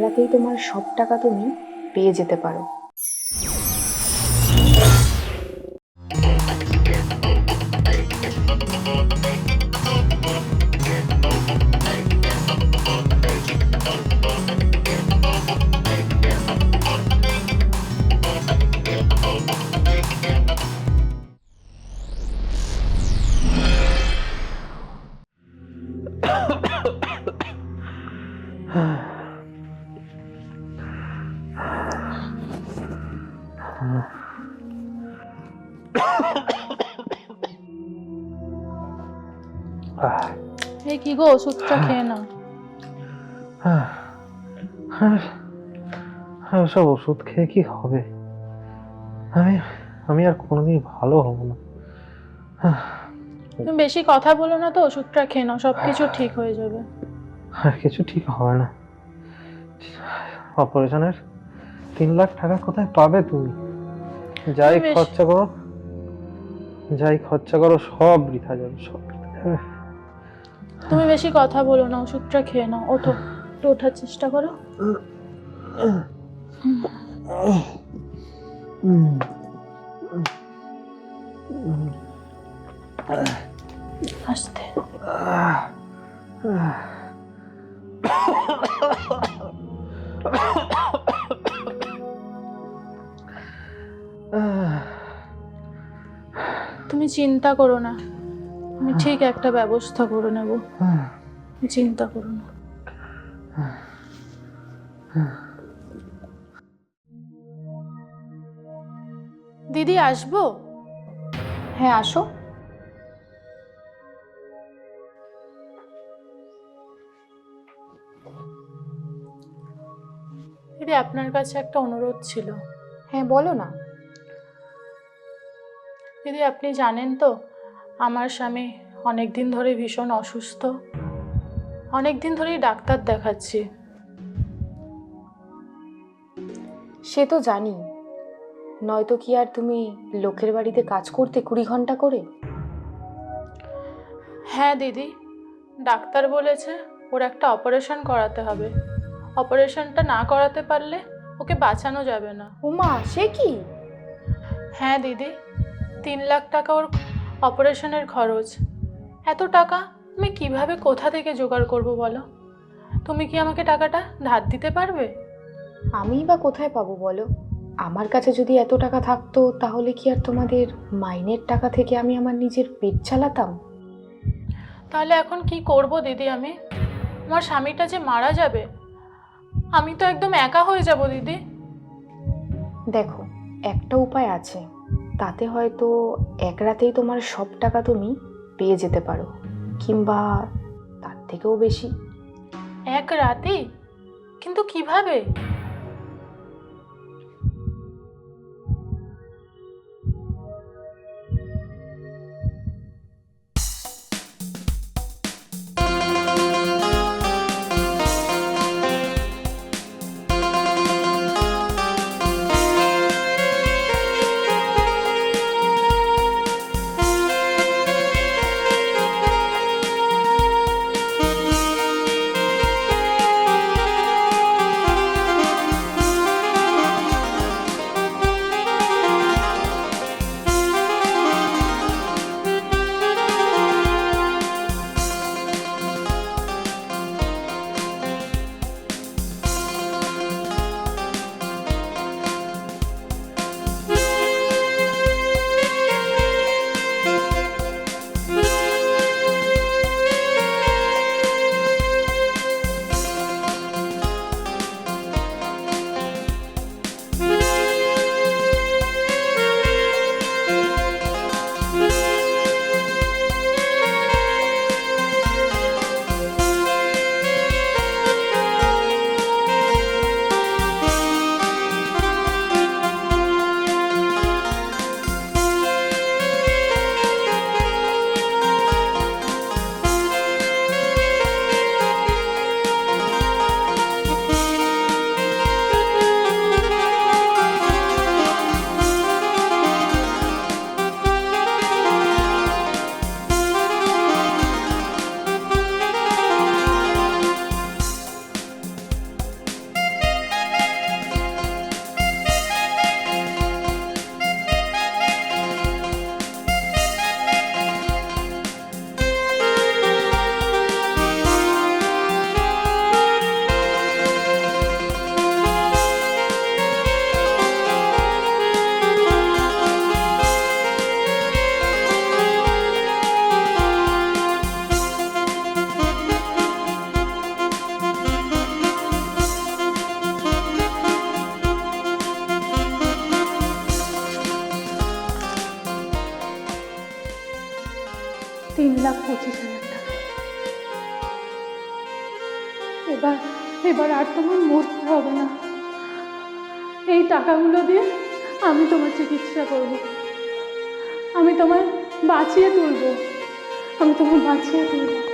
রাতেই তোমার সব টাকা তুমি পেয়ে যেতে পারো। এই কি গো, ওষুধটা খেয়ে নাও। সব ওষুধ খেয়ে কি হবে? আমি আমি আর কোনোদিন ভালো হব না। তুমি বেশি কথা বলো না তো, ওষুধটা খেয়ে নাও, সবকিছু ঠিক হয়ে যাবে। আর কিছু ঠিক হবে না। অপারেশনের 3 লাখ টাকা কোথায় পাবে তুমি? যাই খরচা করো সব বৃথা যাবে, সব বৃথা যাবে। তুমি বেশি কথা বলো না, ওষুধটা খেয়ে নাও। ওঠো, একটু ওঠার চেষ্টা করো। আস্তে। তুমি চিন্তা করো না, আমি ঠিক একটা ব্যবস্থা করে নেব, চিন্তা করো না। দিদি আসবো? হ্যাঁ, আসো। দিদি, আপনার কাছে একটা অনুরোধ ছিল। হ্যাঁ, বলো না। দিদি, আপনি জানেন তো আমার স্বামী অনেক দিন ধরে ভীষণ অসুস্থ, অনেক দিন ধরেই ডাক্তার দেখাচ্ছি। সে তো জানি, নয়তো কি আর তুমি লোকের বাড়িতে কাজ করতে 20 ঘন্টা করে? হ্যাঁ দিদি, ডাক্তার বলেছে ওর একটা অপারেশন করাতে হবে, অপারেশনটা না করাতে পারলে ওকে বাঁচানো যাবে না। উমা, সে কি? হ্যাঁ দিদি, 3 লাখ টাকা ওর অপারেশনের খরচ। এত টাকা আমি কিভাবে, কোথা থেকে জোগাড় করব বলো? তুমি কি আমাকে টাকাটা ধার দিতে পারবে? আমিই বা কোথায় পাবো বলো? আমার কাছে যদি এত টাকা থাকতো তাহলে কি আর তোমাদের মাইনের টাকা থেকে আমি আমার নিজের পেট চালাতাম? তাহলে এখন কি করব দিদি আমি? আমার স্বামীটা যে মারা যাবে, আমি তো একদম একা হয়ে যাব দিদি। দেখো, একটা উপায় আছে, তাতে হয়তো এক রাতেই তোমার সব টাকা তুমি পেয়ে যেতে পারো, কিংবা তার থেকেও বেশি। এক রাতেই? কিন্তু কিভাবে? 25,000 টাকা। এবার এবার আর তোমার মরতে হবে না। এই টাকাগুলো দিয়ে আমি তোমার চিকিৎসা করব, আমি তোমায় বাঁচিয়ে তুলব, আমি তোমায় বাঁচিয়ে তুলব।